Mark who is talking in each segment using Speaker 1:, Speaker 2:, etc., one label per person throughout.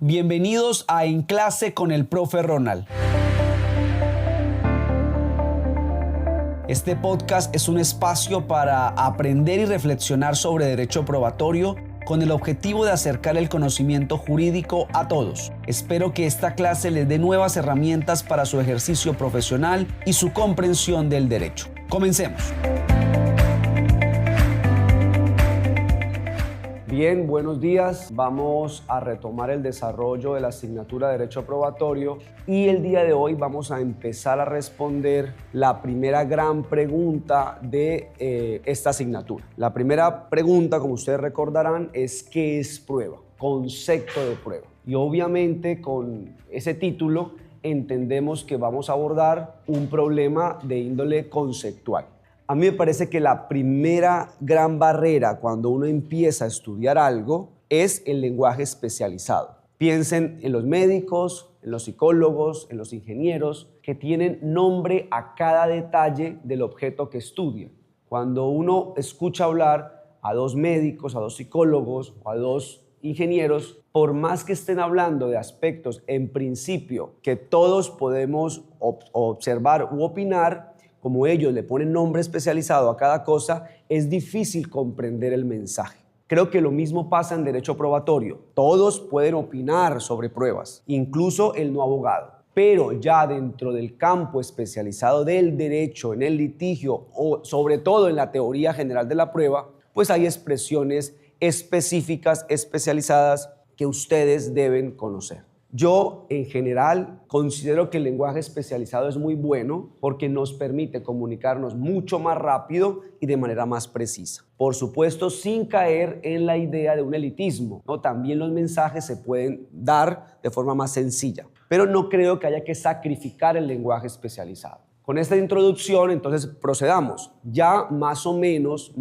Speaker 1: Bienvenidos a En Clase con el Profe Ronald. Este podcast es un espacio para aprender y reflexionar sobre derecho probatorio con el objetivo de acercar el conocimiento jurídico a todos. Espero que esta clase les dé nuevas herramientas para su ejercicio profesional y su comprensión del derecho. Comencemos. Bien, buenos días. Vamos a retomar el desarrollo de la asignatura de Derecho Probatorio y el día de hoy vamos a empezar a responder la primera gran pregunta de esta asignatura. La primera pregunta, como ustedes recordarán, es ¿qué es prueba? Concepto de prueba. Y obviamente con ese título entendemos que vamos a abordar un problema de índole conceptual. A mí me parece que la primera gran barrera cuando uno empieza a estudiar algo es el lenguaje especializado. Piensen en los médicos, en los psicólogos, en los ingenieros, que tienen nombre a cada detalle del objeto que estudian. Cuando uno escucha hablar a dos médicos, a dos psicólogos o a dos ingenieros, por más que estén hablando de aspectos en principio que todos podemos observar u opinar, como ellos le ponen nombre especializado a cada cosa, es difícil comprender el mensaje. Creo que lo mismo pasa en derecho probatorio. Todos pueden opinar sobre pruebas, incluso el no abogado. Pero ya dentro del campo especializado del derecho, en el litigio o sobre todo en la teoría general de la prueba, pues hay expresiones específicas, especializadas que ustedes deben conocer. Yo, en general, considero que el lenguaje especializado es muy bueno porque nos permite comunicarnos mucho más rápido y de manera más precisa. Por supuesto, sin caer en la idea de un elitismo, ¿no? También los mensajes se pueden dar de forma más sencilla, pero no creo que haya que sacrificar el lenguaje especializado. Con esta introducción, entonces, procedamos. Ya más o menos,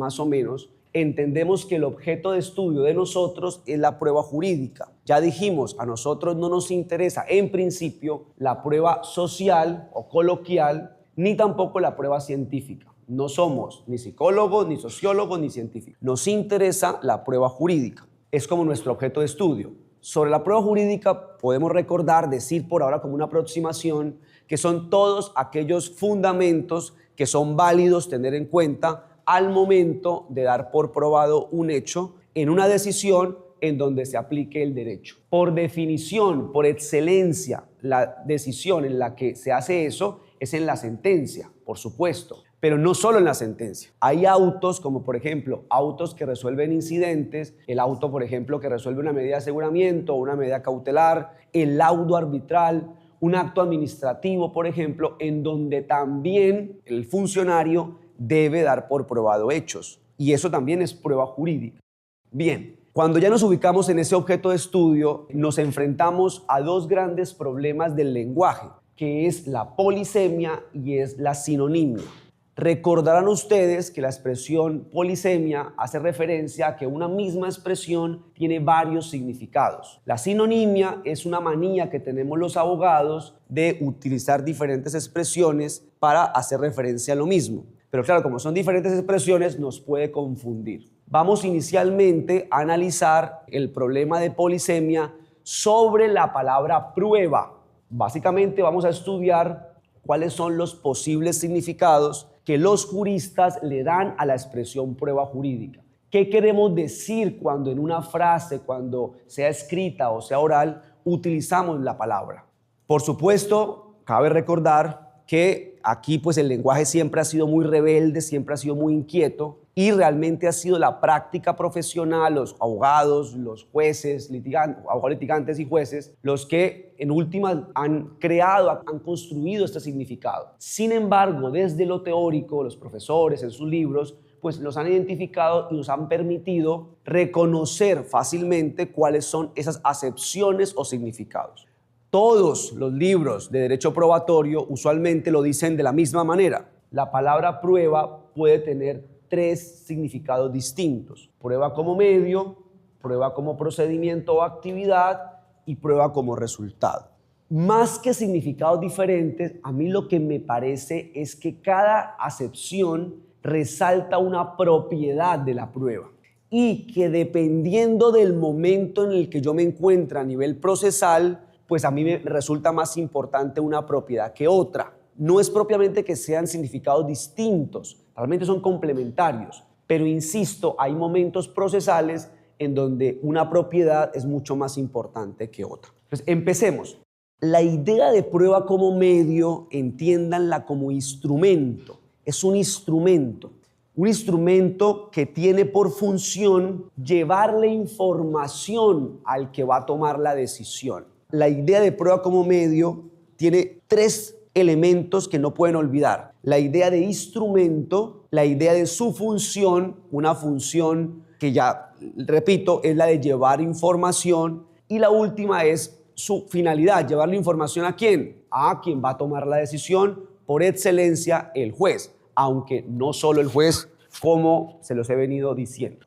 Speaker 1: entendemos que el objeto de estudio de nosotros es la prueba jurídica. Ya dijimos, a nosotros no nos interesa en principio la prueba social o coloquial, ni tampoco la prueba científica. No somos ni psicólogos, ni sociólogos, ni científicos. Nos interesa la prueba jurídica. Es como nuestro objeto de estudio. Sobre la prueba jurídica podemos decir por ahora como una aproximación, que son todos aquellos fundamentos que son válidos tener en cuenta al momento de dar por probado un hecho en una decisión en donde se aplique el derecho. Por definición, por excelencia, la decisión en la que se hace eso es en la sentencia, por supuesto, pero no solo en la sentencia. Hay autos como, por ejemplo, autos que resuelven incidentes, el auto, por ejemplo, que resuelve una medida de aseguramiento o una medida cautelar, el laudo arbitral, un acto administrativo, por ejemplo, en donde también el funcionario debe dar por probado hechos. Y eso también es prueba jurídica. Bien, cuando ya nos ubicamos en ese objeto de estudio, nos enfrentamos a dos grandes problemas del lenguaje, que es la polisemia y es la sinonimia. Recordarán ustedes que la expresión polisemia hace referencia a que una misma expresión tiene varios significados. La sinonimia es una manía que tenemos los abogados de utilizar diferentes expresiones para hacer referencia a lo mismo. Pero claro, como son diferentes expresiones, nos puede confundir. Vamos inicialmente a analizar el problema de polisemia sobre la palabra prueba. Básicamente vamos a estudiar cuáles son los posibles significados que los juristas le dan a la expresión prueba jurídica. ¿Qué queremos decir cuando en una frase, cuando sea escrita o sea oral, utilizamos la palabra? Por supuesto, cabe recordar que aquí pues el lenguaje siempre ha sido muy rebelde, siempre ha sido muy inquieto y realmente ha sido la práctica profesional, los abogados, los jueces, abogados litigantes y jueces, los que en últimas han creado, han construido este significado. Sin embargo, desde lo teórico, los profesores en sus libros pues los han identificado y nos han permitido reconocer fácilmente cuáles son esas acepciones o significados. Todos los libros de derecho probatorio usualmente lo dicen de la misma manera. La palabra prueba puede tener tres significados distintos: prueba como medio, prueba como procedimiento o actividad y prueba como resultado. Más que significados diferentes, a mí lo que me parece es que cada acepción resalta una propiedad de la prueba. y que dependiendo del momento en el que yo me encuentro a nivel procesal, pues a mí me resulta más importante una propiedad que otra. No es propiamente que sean significados distintos, realmente son complementarios, pero insisto, hay momentos procesales en donde una propiedad es mucho más importante que otra. Entonces, empecemos. La idea de prueba como medio, entiéndanla como instrumento. Es un instrumento que tiene por función llevarle información al que va a tomar la decisión. La idea de prueba como medio tiene tres elementos que no pueden olvidar. La idea de instrumento, la idea de su función, una función que ya, repito, es la de llevar información, y la última es su finalidad, llevarle información ¿a quién? A quien va a tomar la decisión, por excelencia, el juez, aunque no solo el juez, como se los he venido diciendo.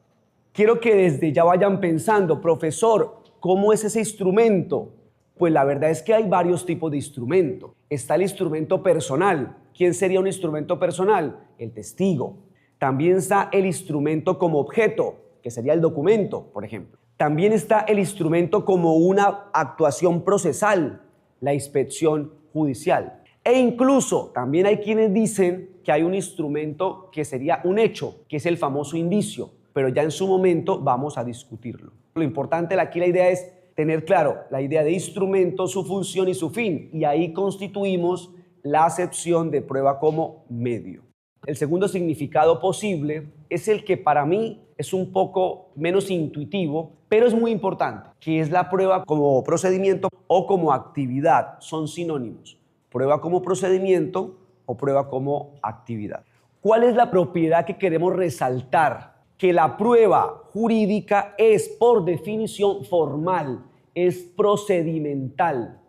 Speaker 1: Quiero que desde ya vayan pensando, profesor, ¿cómo es ese instrumento? Pues la verdad es que hay varios tipos de instrumento. Está el instrumento personal. ¿Quién sería un instrumento personal? El testigo. También está el instrumento como objeto, que sería el documento, por ejemplo. También está el instrumento como una actuación procesal, la inspección judicial. E incluso también hay quienes dicen que hay un instrumento que sería un hecho, que es el famoso indicio, pero ya en su momento vamos a discutirlo. Lo importante aquí, la idea es tener claro la idea de instrumento, su función y su fin, y ahí constituimos la acepción de prueba como medio. El segundo significado posible es el que para mí es un poco menos intuitivo, pero es muy importante, que es la prueba como procedimiento o como actividad. Son sinónimos. Prueba como procedimiento o prueba como actividad. ¿Cuál es la propiedad que queremos resaltar? Que la prueba jurídica es, por definición formal, es procedimental.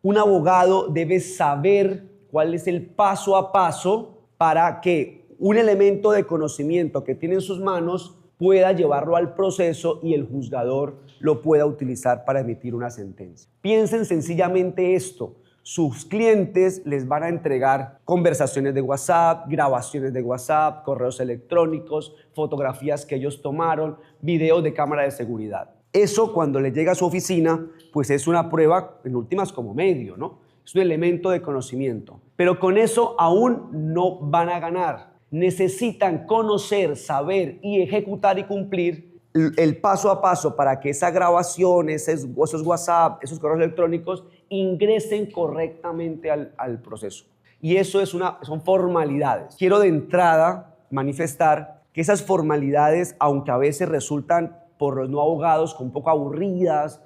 Speaker 1: Un abogado debe saber cuál es el paso a paso para que un elemento de conocimiento que tiene en sus manos pueda llevarlo al proceso y el juzgador lo pueda utilizar para emitir una sentencia. Piensen sencillamente esto. Sus clientes les van a entregar conversaciones de WhatsApp, grabaciones de WhatsApp, correos electrónicos, fotografías que ellos tomaron, videos de cámara de seguridad. Eso, cuando le llega a su oficina, pues es una prueba, en últimas, como medio, ¿no? Es un elemento de conocimiento. Pero con eso aún no van a ganar. Necesitan conocer, saber y ejecutar y cumplir el paso a paso para que esa grabación, esos WhatsApp, esos correos electrónicos ingresen correctamente al proceso. Y eso son formalidades. Quiero de entrada manifestar que esas formalidades, aunque a veces resultan por los no abogados un poco aburridas,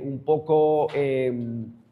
Speaker 1: un poco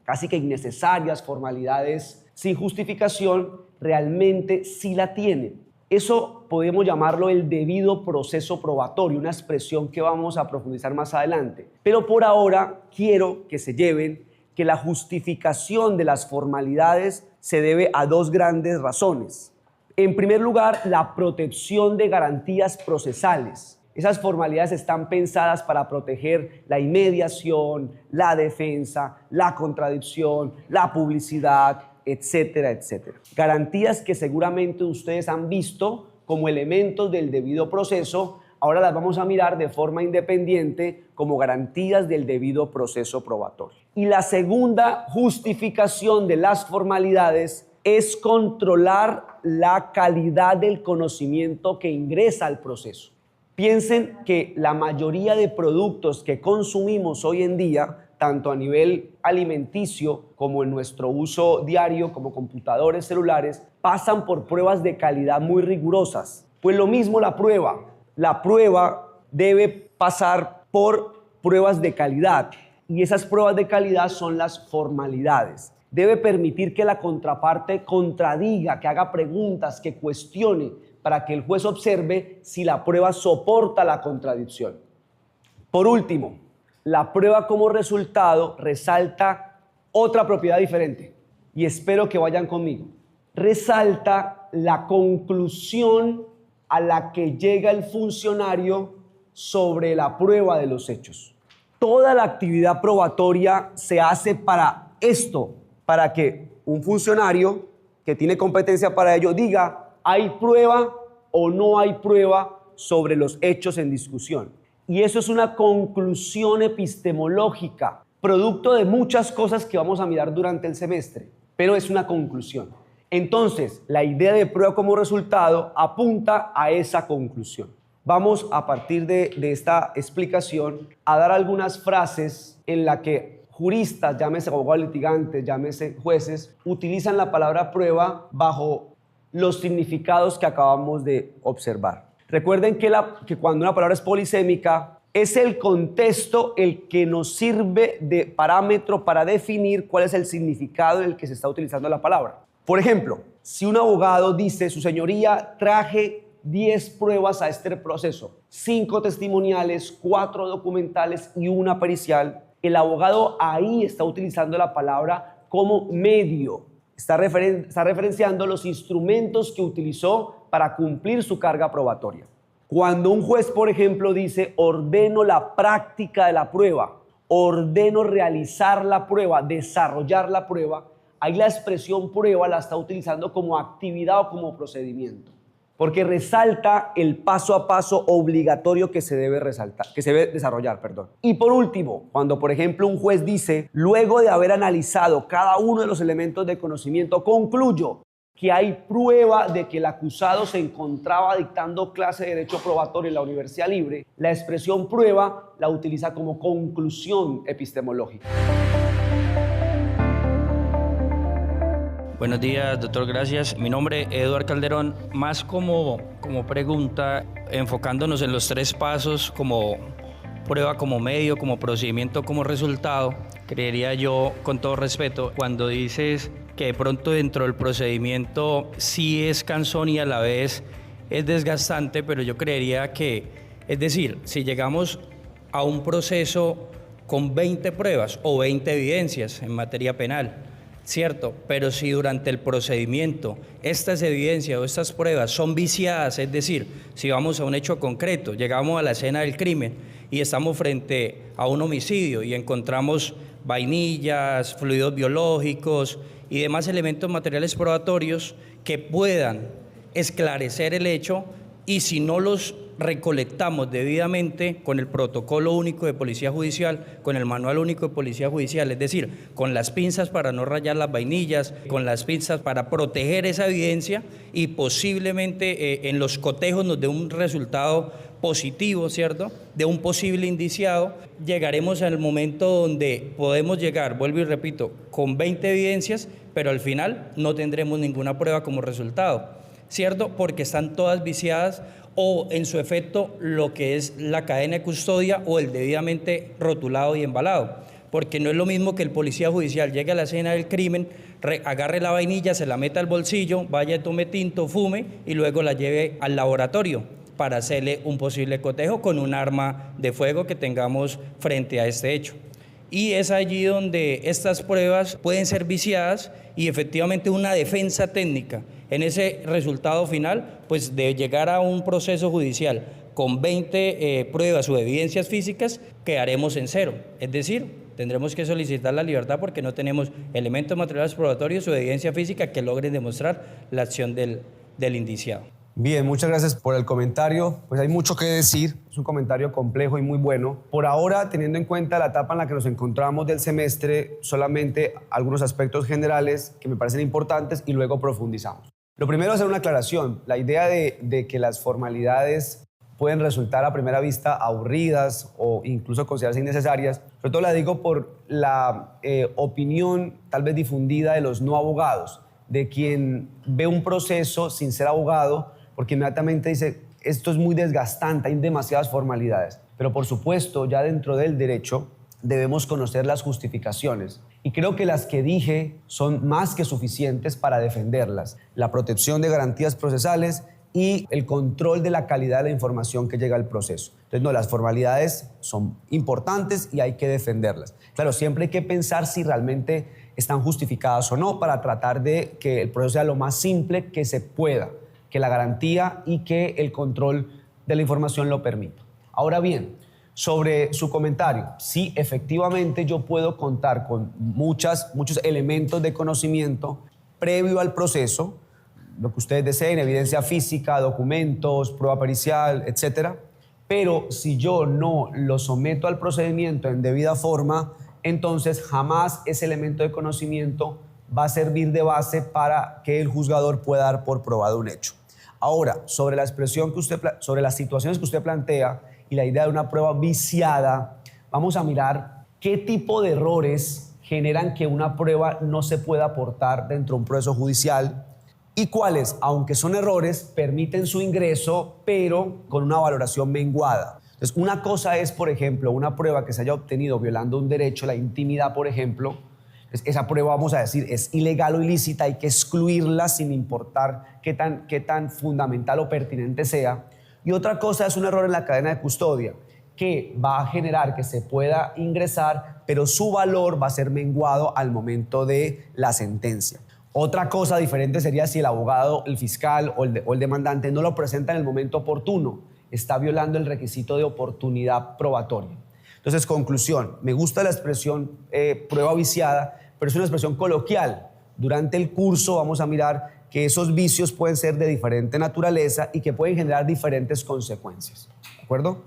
Speaker 1: casi que innecesarias, formalidades sin justificación, realmente sí la tienen. Eso podemos llamarlo el debido proceso probatorio, una expresión que vamos a profundizar más adelante. Pero por ahora quiero que se lleven que la justificación de las formalidades se debe a dos grandes razones. En primer lugar, la protección de garantías procesales. Esas formalidades están pensadas para proteger la inmediación, la defensa, la contradicción, la publicidad, etcétera, etcétera. Garantías que seguramente ustedes han visto como elementos del debido proceso, ahora las vamos a mirar de forma independiente como garantías del debido proceso probatorio. Y la segunda justificación de las formalidades es controlar la calidad del conocimiento que ingresa al proceso. Piensen que la mayoría de productos que consumimos hoy en día, tanto a nivel alimenticio como en nuestro uso diario como computadores, celulares, pasan por pruebas de calidad muy rigurosas. Pues lo mismo la prueba. La prueba debe pasar por pruebas de calidad y esas pruebas de calidad son las formalidades. Debe permitir que la contraparte contradiga, que haga preguntas, que cuestione, para que el juez observe si la prueba soporta la contradicción. Por último, la prueba como resultado resalta otra propiedad diferente y espero que vayan conmigo. Resalta la conclusión a la que llega el funcionario sobre la prueba de los hechos. Toda la actividad probatoria se hace para esto, para que un funcionario que tiene competencia para ello diga: ¿hay prueba o no hay prueba sobre los hechos en discusión? Y eso es una conclusión epistemológica, producto de muchas cosas que vamos a mirar durante el semestre, pero es una conclusión. Entonces, la idea de prueba como resultado apunta a esa conclusión. Vamos a partir de esta explicación a dar algunas frases en las que juristas, llámese abogados litigantes, llámese jueces, utilizan la palabra prueba bajo los significados que acabamos de observar. Recuerden que cuando una palabra es polisémica, es el contexto el que nos sirve de parámetro para definir cuál es el significado en el que se está utilizando la palabra. Por ejemplo, si un abogado dice, su señoría, traje 10 pruebas a este proceso, 5 testimoniales, 4 documentales y una pericial, el abogado ahí está utilizando la palabra como medio. Está referenciando los instrumentos que utilizó para cumplir su carga probatoria. Cuando un juez, por ejemplo, dice, ordeno la práctica de la prueba, ordeno realizar la prueba, desarrollar la prueba, ahí la expresión prueba la está utilizando como actividad o como procedimiento, porque resalta el paso a paso obligatorio que se debe desarrollar. Y por último, cuando por ejemplo un juez dice, luego de haber analizado cada uno de los elementos de conocimiento, concluyo que hay prueba de que el acusado se encontraba dictando clase de derecho probatorio en la Universidad Libre, la expresión prueba la utiliza como conclusión epistemológica.
Speaker 2: Buenos días, doctor, gracias. Mi nombre es Eduardo Calderón. Más como pregunta, enfocándonos en los 3 pasos, como prueba, como medio, como procedimiento, como resultado, creería yo, con todo respeto, cuando dices que de pronto dentro del procedimiento sí es cansón y a la vez es desgastante, pero yo creería que, es decir, si llegamos a un proceso con 20 pruebas o 20 evidencias en materia penal, cierto, pero si durante el procedimiento estas evidencias o estas pruebas son viciadas, es decir, si vamos a un hecho concreto, llegamos a la escena del crimen y estamos frente a un homicidio y encontramos vainillas, fluidos biológicos y demás elementos materiales probatorios que puedan esclarecer el hecho, y si no los recolectamos debidamente con el protocolo único de policía judicial, con el manual único de policía judicial, es decir, con las pinzas para no rayar las vainillas, con las pinzas para proteger esa evidencia y posiblemente en los cotejos nos dé un resultado positivo, ¿cierto?, de un posible indiciado, llegaremos al momento donde podemos llegar, vuelvo y repito, con 20 evidencias, pero al final no tendremos ninguna prueba como resultado, ¿cierto?, porque están todas viciadas o en su efecto lo que es la cadena de custodia o el debidamente rotulado y embalado, porque no es lo mismo que el policía judicial llegue a la escena del crimen, agarre la vainilla, se la meta al bolsillo, vaya, tome tinto, fume y luego la lleve al laboratorio para hacerle un posible cotejo con un arma de fuego que tengamos frente a este hecho. Y es allí donde estas pruebas pueden ser viciadas y efectivamente una defensa técnica en ese resultado final, pues de llegar a un proceso judicial con 20 pruebas o evidencias físicas, quedaremos en 0. Es decir, tendremos que solicitar la libertad porque no tenemos elementos materiales probatorios o evidencia física que logren demostrar la acción del indiciado.
Speaker 1: Bien, muchas gracias por el comentario. Pues hay mucho que decir, es un comentario complejo y muy bueno. Por ahora, teniendo en cuenta la etapa en la que nos encontramos del semestre, solamente algunos aspectos generales que me parecen importantes y luego profundizamos. Lo primero es hacer una aclaración. La idea de que las formalidades pueden resultar a primera vista aburridas o incluso considerarse innecesarias, sobre todo la digo por la opinión tal vez difundida de los no abogados, de quien ve un proceso sin ser abogado, porque inmediatamente dice, esto es muy desgastante, hay demasiadas formalidades. Pero por supuesto, ya dentro del derecho debemos conocer las justificaciones. Y creo que las que dije son más que suficientes para defenderlas. La protección de garantías procesales y el control de la calidad de la información que llega al proceso. Entonces, no, las formalidades son importantes y hay que defenderlas. Claro, siempre hay que pensar si realmente están justificadas o no para tratar de que el proceso sea lo más simple que se pueda, que la garantía y que el control de la información lo permita. Ahora bien, sobre su comentario, sí, efectivamente yo puedo contar con muchos elementos de conocimiento previo al proceso, lo que ustedes deseen, evidencia física, documentos, prueba pericial, etcétera, pero si yo no lo someto al procedimiento en debida forma, entonces jamás ese elemento de conocimiento va a servir de base para que el juzgador pueda dar por probado un hecho. Ahora, sobre la sobre las situaciones que usted plantea y la idea de una prueba viciada, vamos a mirar qué tipo de errores generan que una prueba no se pueda aportar dentro de un proceso judicial y cuáles, aunque son errores, permiten su ingreso, pero con una valoración menguada. Entonces, una cosa es, por ejemplo, una prueba que se haya obtenido violando un derecho, la intimidad, por ejemplo. Esa prueba, vamos a decir, es ilegal o ilícita, hay que excluirla sin importar qué tan fundamental o pertinente sea. Y otra cosa es un error en la cadena de custodia, que va a generar que se pueda ingresar, pero su valor va a ser menguado al momento de la sentencia. Otra cosa diferente sería si el abogado, el fiscal o el demandante no lo presenta en el momento oportuno, está violando el requisito de oportunidad probatoria. Entonces, conclusión, me gusta la expresión prueba viciada, pero es una expresión coloquial. Durante el curso vamos a mirar que esos vicios pueden ser de diferente naturaleza y que pueden generar diferentes consecuencias. ¿De acuerdo?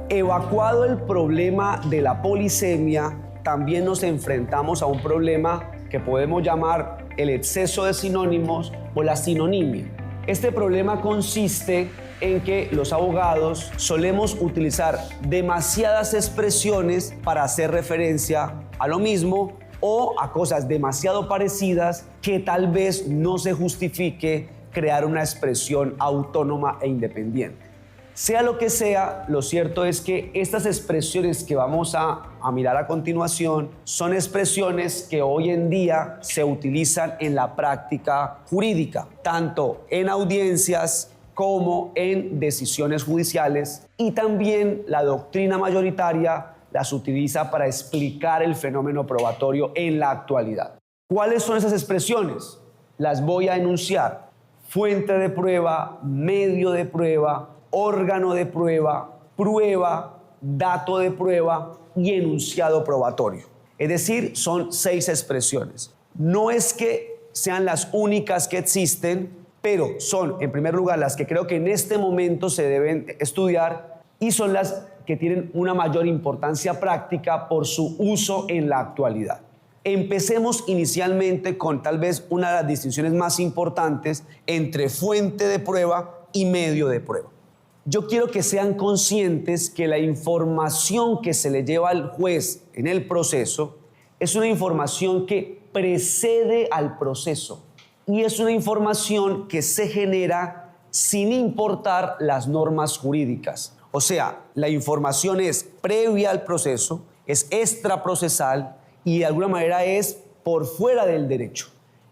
Speaker 1: Evacuado el problema de la polisemia, también nos enfrentamos a un problema que podemos llamar el exceso de sinónimos o la sinonimia. Este problema consiste en que los abogados solemos utilizar demasiadas expresiones para hacer referencia a lo mismo o a cosas demasiado parecidas que tal vez no se justifique crear una expresión autónoma e independiente. Sea lo que sea, lo cierto es que estas expresiones que vamos a mirar a continuación son expresiones que hoy en día se utilizan en la práctica jurídica, tanto en audiencias como en decisiones judiciales, y también la doctrina mayoritaria las utiliza para explicar el fenómeno probatorio en la actualidad. ¿Cuáles son esas expresiones? Las voy a enunciar: fuente de prueba, medio de prueba, órgano de prueba, prueba, dato de prueba y enunciado probatorio. Es decir, son 6 expresiones. No es que sean las únicas que existen, pero son, en primer lugar, las que creo que en este momento se deben estudiar y son las que tienen una mayor importancia práctica por su uso en la actualidad. Empecemos inicialmente con tal vez una de las distinciones más importantes entre fuente de prueba y medio de prueba. Yo quiero que sean conscientes que la información que se le lleva al juez en el proceso es una información que precede al proceso y es una información que se genera sin importar las normas jurídicas. O sea, la información es previa al proceso, es extraprocesal y de alguna manera es por fuera del derecho.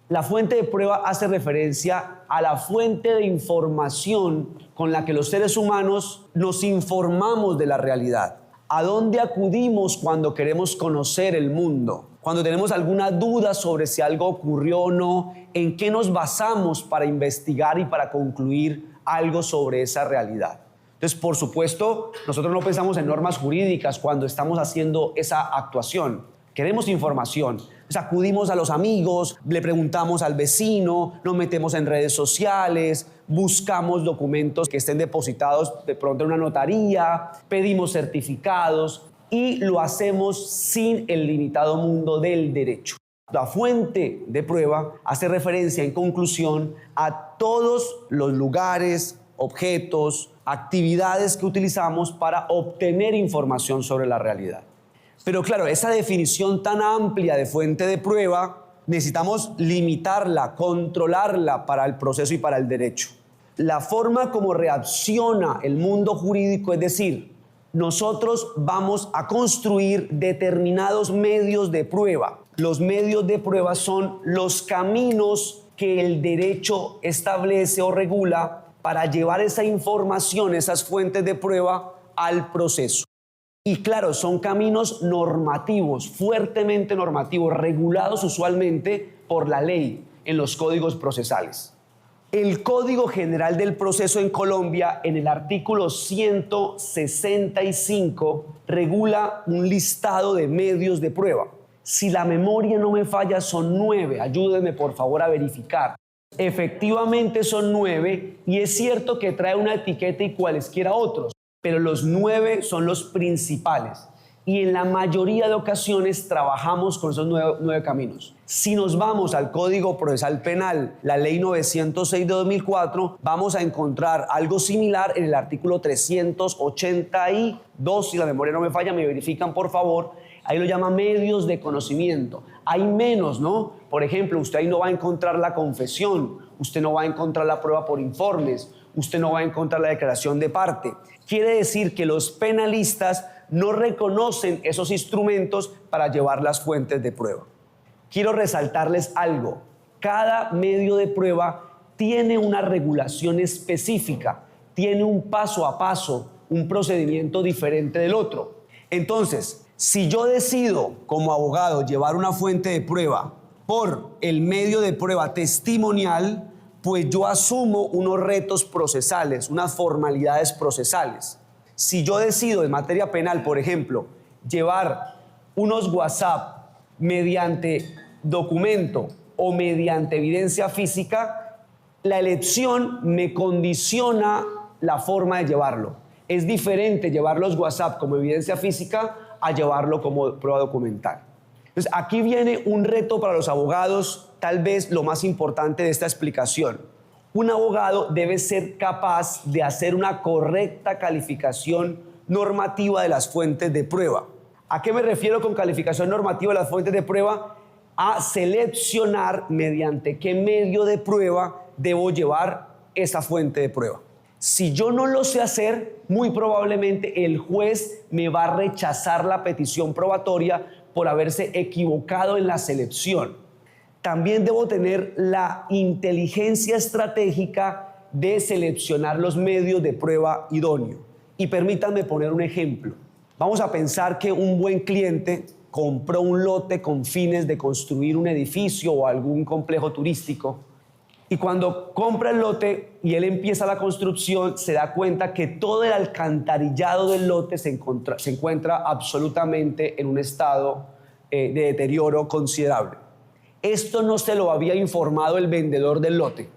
Speaker 1: La fuente de prueba hace referencia a la fuente de información con la que los seres humanos nos informamos de la realidad. ¿A dónde acudimos cuando queremos conocer el mundo? Cuando tenemos alguna duda sobre si algo ocurrió o no, ¿en qué nos basamos para investigar y para concluir algo sobre esa realidad? Entonces, por supuesto, nosotros no pensamos en normas jurídicas cuando estamos haciendo esa actuación. Queremos información. Pues acudimos a los amigos, le preguntamos al vecino, nos metemos en redes sociales, buscamos documentos que estén depositados de pronto en una notaría, pedimos certificados y lo hacemos sin el limitado mundo del derecho. La fuente de prueba hace referencia, en conclusión, a todos los lugares, objetos, actividades que utilizamos para obtener información sobre la realidad. Pero claro, esa definición tan amplia de fuente de prueba, necesitamos limitarla, controlarla para el proceso y para el derecho. La forma como reacciona el mundo jurídico, es decir, nosotros vamos a construir determinados medios de prueba. Los medios de prueba son los caminos que el derecho establece o regula para llevar esa información, esas fuentes de prueba al proceso. Y claro, son caminos normativos, fuertemente normativos, regulados usualmente por la ley en los códigos procesales. El Código General del Proceso en Colombia, en el artículo 165, regula un listado de medios de prueba. Si la memoria no me falla, son 9. Ayúdenme, por favor, a verificar. Efectivamente son 9 y es cierto que trae una etiqueta y cualesquiera otros, pero los 9 son los principales. Y en la mayoría de ocasiones trabajamos con esos 9 caminos. Si nos vamos al Código Procesal Penal, la Ley 906 de 2004, vamos a encontrar algo similar en el artículo 382, si la memoria no me falla, me verifican por favor. Ahí lo llama medios de conocimiento. Hay menos, ¿no? Por ejemplo, usted ahí no va a encontrar la confesión, usted no va a encontrar la prueba por informes, usted no va a encontrar la declaración de parte. Quiere decir que los penalistas no reconocen esos instrumentos para llevar las fuentes de prueba. Quiero resaltarles algo. Cada medio de prueba tiene una regulación específica, tiene un paso a paso, un procedimiento diferente del otro. Entonces, si yo decido como abogado llevar una fuente de prueba por el medio de prueba testimonial, pues yo asumo unos retos procesales, unas formalidades procesales. Si yo decido en materia penal, por ejemplo, llevar unos WhatsApp mediante documento o mediante evidencia física, la elección me condiciona la forma de llevarlo. Es diferente llevar los WhatsApp como evidencia física a llevarlo como prueba documental. Entonces, aquí viene un reto para los abogados, tal vez lo más importante de esta explicación. Un abogado debe ser capaz de hacer una correcta calificación normativa de las fuentes de prueba. ¿A qué me refiero con calificación normativa de las fuentes de prueba? A seleccionar mediante qué medio de prueba debo llevar esa fuente de prueba. Si yo no lo sé hacer, muy probablemente el juez me va a rechazar la petición probatoria por haberse equivocado en la selección. También debo tener la inteligencia estratégica de seleccionar los medios de prueba idóneos. Y permítanme poner un ejemplo. Vamos a pensar que un buen cliente compró un lote con fines de construir un edificio o algún complejo turístico. Y cuando compra el lote y él empieza la construcción, se da cuenta que todo el alcantarillado del lote se encuentra absolutamente en un estado de deterioro considerable. Esto no se lo había informado el vendedor del lote.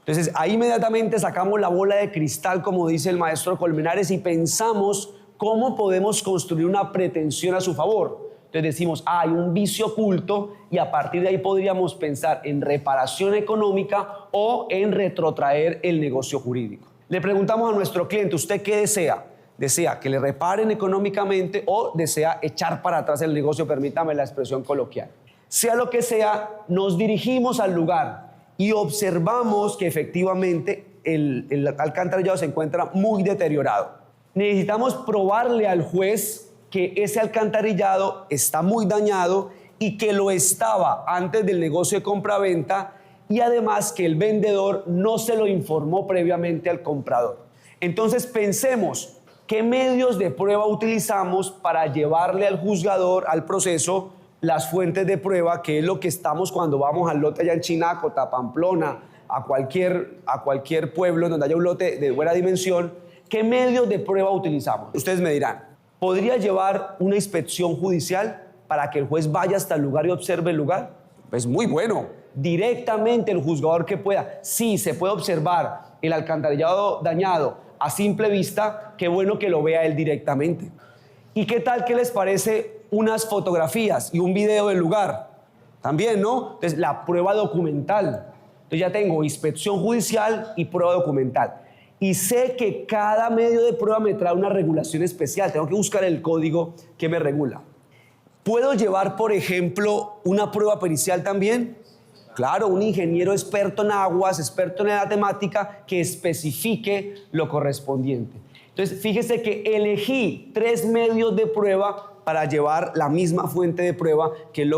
Speaker 1: Entonces, ahí inmediatamente sacamos la bola de cristal, como dice el maestro Colmenares, y pensamos cómo podemos construir una pretensión a su favor. Entonces decimos, hay un vicio oculto y a partir de ahí podríamos pensar en reparación económica o en retrotraer el negocio jurídico. Le preguntamos a nuestro cliente, ¿usted qué desea? ¿Desea que le reparen económicamente o desea echar para atrás el negocio? Permítame la expresión coloquial. Sea lo que sea, nos dirigimos al lugar y observamos que efectivamente el alcantarillado se encuentra muy deteriorado. Necesitamos probarle al juez que ese alcantarillado está muy dañado y que lo estaba antes del negocio de compra-venta y además que el vendedor no se lo informó previamente al comprador. Entonces pensemos qué medios de prueba utilizamos para llevarle al juzgador, al proceso, las fuentes de prueba, que es lo que estamos cuando vamos al lote allá en Chinacota, Pamplona, a cualquier pueblo donde haya un lote de buena dimensión. ¿Qué medios de prueba utilizamos? Ustedes me dirán, ¿podría llevar una inspección judicial para que el juez vaya hasta el lugar y observe el lugar? Pues muy bueno. Directamente el juzgador que pueda. Sí, se puede observar el alcantarillado dañado a simple vista, qué bueno que lo vea él directamente. ¿Y qué tal que les parece unas fotografías y un video del lugar? También, ¿no? Entonces, la prueba documental. Entonces ya tengo inspección judicial y prueba documental. Y sé que cada medio de prueba me trae una regulación especial. Tengo que buscar el código que me regula. ¿Puedo llevar, por ejemplo, una prueba pericial también? Claro, un ingeniero experto en aguas, experto en la temática, que especifique lo correspondiente. Entonces, fíjese que elegí 3 medios de prueba para llevar la misma fuente de prueba, que es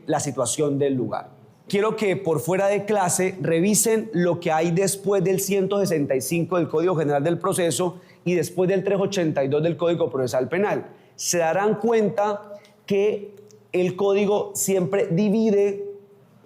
Speaker 1: la situación del lugar. Quiero que por fuera de clase revisen lo que hay después del 165 del Código General del Proceso y después del 382 del Código Procesal Penal. Se darán cuenta que el código siempre divide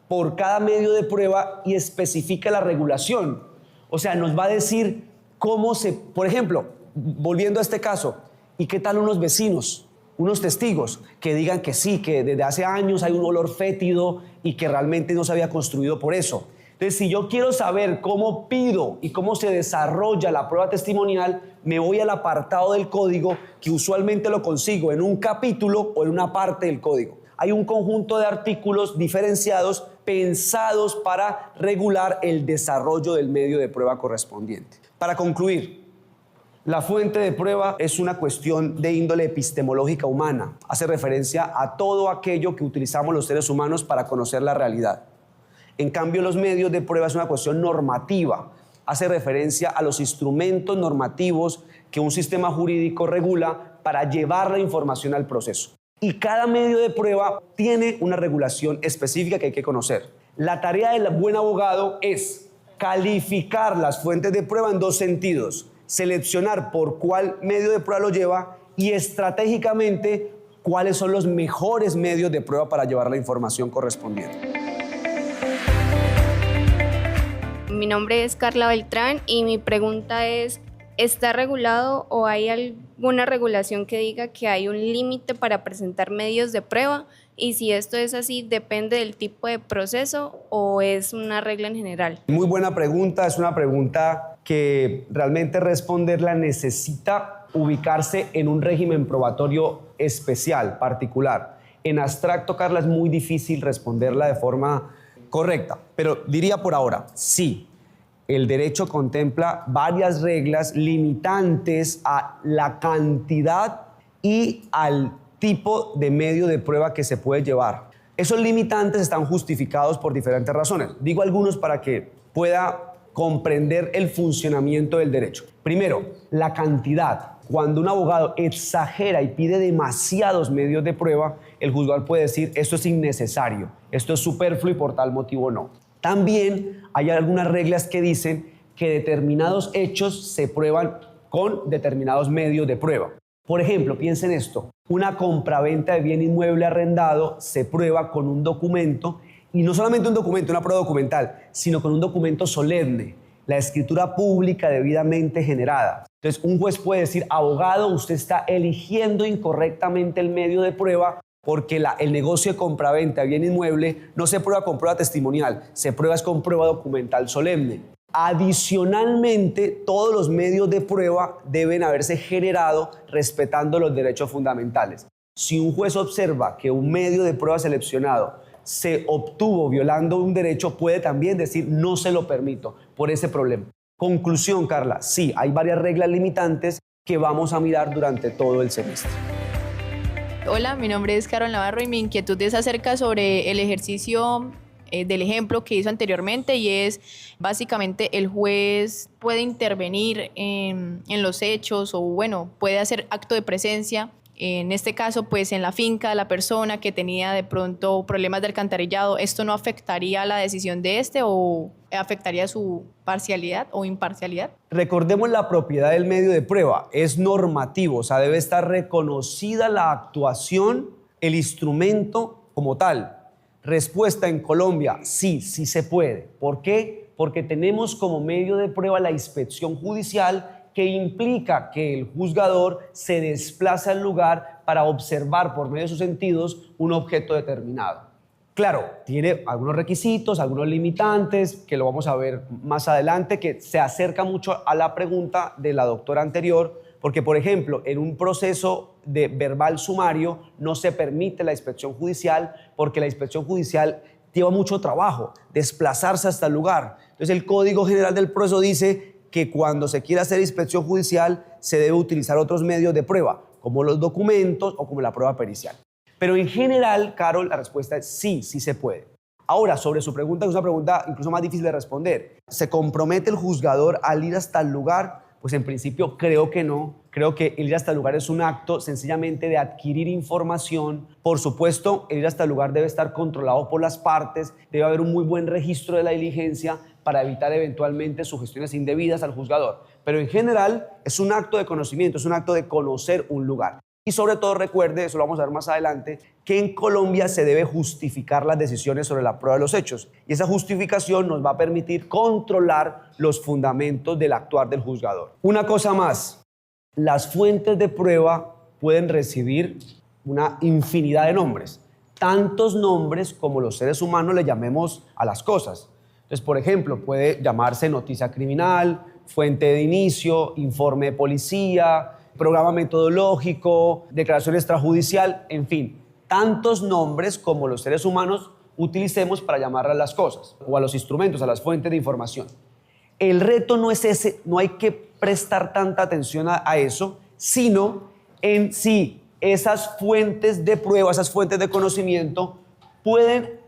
Speaker 1: por cada medio de prueba y especifica la regulación. O sea, nos va a decir cómo por ejemplo, volviendo a este caso, ¿y qué tal unos vecinos? Unos testigos que digan que sí, que desde hace años hay un olor fétido y que realmente no se había construido por eso. Entonces, si yo quiero saber cómo pido y cómo se desarrolla la prueba testimonial, me voy al apartado del código, que usualmente lo consigo en un capítulo o en una parte del código. Hay un conjunto de artículos diferenciados pensados para regular el desarrollo del medio de prueba correspondiente. Para concluir, la fuente de prueba es una cuestión de índole epistemológica humana. Hace referencia a todo aquello que utilizamos los seres humanos para conocer la realidad. En cambio, los medios de prueba es una cuestión normativa. Hace referencia a los instrumentos normativos que un sistema jurídico regula para llevar la información al proceso. Y cada medio de prueba tiene una regulación específica que hay que conocer. La tarea del buen abogado es calificar las fuentes de prueba en dos sentidos: seleccionar por cuál medio de prueba lo lleva y estratégicamente cuáles son los mejores medios de prueba para llevar la información correspondiente.
Speaker 3: Mi nombre es Carla Beltrán y mi pregunta es, ¿está regulado o hay alguna regulación que diga que hay un límite para presentar medios de prueba? Y si esto es así, ¿depende del tipo de proceso o es una regla en general?
Speaker 1: Muy buena pregunta, es una pregunta que realmente responderla necesita ubicarse en un régimen probatorio especial, particular. En abstracto, Carla, es muy difícil responderla de forma correcta, pero diría por ahora, sí. El derecho contempla varias reglas limitantes a la cantidad y al tipo de medio de prueba que se puede llevar. Esos limitantes están justificados por diferentes razones. Digo algunos para que pueda comprender el funcionamiento del derecho. Primero, la cantidad. Cuando un abogado exagera y pide demasiados medios de prueba, el juzgador puede decir, esto es innecesario, esto es superfluo y por tal motivo no. También hay algunas reglas que dicen que determinados hechos se prueban con determinados medios de prueba. Por ejemplo, piensen esto, una compraventa de bien inmueble arrendado se prueba con un documento, y no solamente un documento, una prueba documental, sino con un documento solemne, la escritura pública debidamente generada. Entonces, un juez puede decir, abogado, usted está eligiendo incorrectamente el medio de prueba porque el negocio de compraventa de bien inmueble no se prueba con prueba testimonial, se prueba con prueba documental solemne. Adicionalmente, todos los medios de prueba deben haberse generado respetando los derechos fundamentales. Si un juez observa que un medio de prueba seleccionado se obtuvo violando un derecho, puede también decir no se lo permito por ese problema. Conclusión, Carla, sí, hay varias reglas limitantes que vamos a mirar durante todo el semestre.
Speaker 4: Hola, mi nombre es Carol Navarro y mi inquietud es acerca sobre el ejercicio del ejemplo que hizo anteriormente, y es básicamente el juez puede intervenir en los hechos o bueno, puede hacer acto de presencia. En este caso, pues en la finca de la persona que tenía de pronto problemas de alcantarillado, ¿esto no afectaría la decisión de este o afectaría su parcialidad o imparcialidad?
Speaker 1: Recordemos la propiedad del medio de prueba, es normativo, o sea, debe estar reconocida la actuación, el instrumento como tal. Respuesta en Colombia, sí, sí se puede. ¿Por qué? Porque tenemos como medio de prueba la inspección judicial, que implica que el juzgador se desplaza al lugar para observar por medio de sus sentidos un objeto determinado. Claro, tiene algunos requisitos, algunos limitantes, que lo vamos a ver más adelante, que se acerca mucho a la pregunta de la doctora anterior, porque, por ejemplo, en un proceso de verbal sumario no se permite la inspección judicial, porque la inspección judicial lleva mucho trabajo, desplazarse hasta el lugar. Entonces, el Código General del Proceso dice que cuando se quiera hacer inspección judicial se debe utilizar otros medios de prueba, como los documentos o como la prueba pericial. Pero en general, Carol, la respuesta es sí, sí se puede. Ahora, sobre su pregunta, que es una pregunta incluso más difícil de responder, ¿se compromete el juzgador al ir hasta el lugar? Pues en principio creo que no. Creo que el ir hasta el lugar es un acto sencillamente de adquirir información. Por supuesto, el ir hasta el lugar debe estar controlado por las partes, debe haber un muy buen registro de la diligencia para evitar eventualmente sugestiones indebidas al juzgador. Pero en general es un acto de conocimiento, es un acto de conocer un lugar. Y sobre todo recuerde, eso lo vamos a ver más adelante, que en Colombia se debe justificar las decisiones sobre la prueba de los hechos. Y esa justificación nos va a permitir controlar los fundamentos del actuar del juzgador. Una cosa más, las fuentes de prueba pueden recibir una infinidad de nombres. Tantos nombres como los seres humanos le llamemos a las cosas. Entonces, por ejemplo, puede llamarse noticia criminal, fuente de inicio, informe de policía, programa metodológico, declaración extrajudicial, en fin, tantos nombres como los seres humanos utilicemos para llamar a las cosas o a los instrumentos, a las fuentes de información. El reto no es ese, no hay que prestar tanta atención a eso, sino en si esas fuentes de prueba, esas fuentes de conocimiento pueden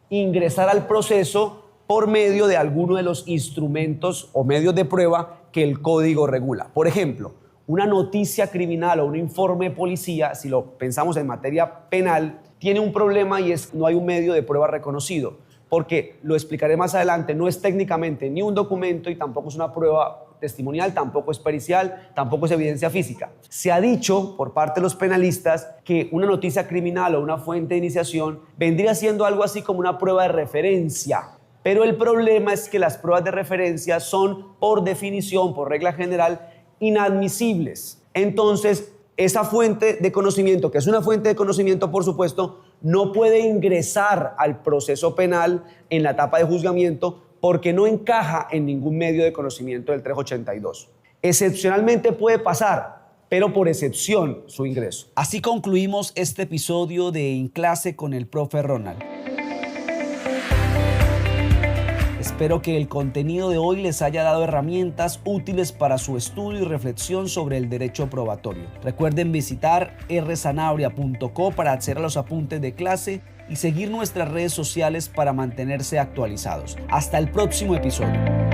Speaker 1: ingresar al proceso por medio de alguno de los instrumentos o medios de prueba que el código regula. Por ejemplo, una noticia criminal o un informe de policía, si lo pensamos en materia penal, tiene un problema y es no hay un medio de prueba reconocido, porque lo explicaré más adelante, no es técnicamente ni un documento y tampoco es una prueba testimonial, tampoco es pericial, tampoco es evidencia física. Se ha dicho por parte de los penalistas que una noticia criminal o una fuente de iniciación vendría siendo algo así como una prueba de referencia. Pero el problema es que las pruebas de referencia son, por definición, por regla general, inadmisibles. Entonces, esa fuente de conocimiento, que es una fuente de conocimiento, por supuesto, no puede ingresar al proceso penal en la etapa de juzgamiento porque no encaja en ningún medio de conocimiento del 382. Excepcionalmente puede pasar, pero por excepción su ingreso.
Speaker 5: Así concluimos este episodio de En Clase con el Profe Ronald. Espero que el contenido de hoy les haya dado herramientas útiles para su estudio y reflexión sobre el derecho probatorio. Recuerden visitar rsanabria.co para acceder a los apuntes de clase y seguir nuestras redes sociales para mantenerse actualizados. Hasta el próximo episodio.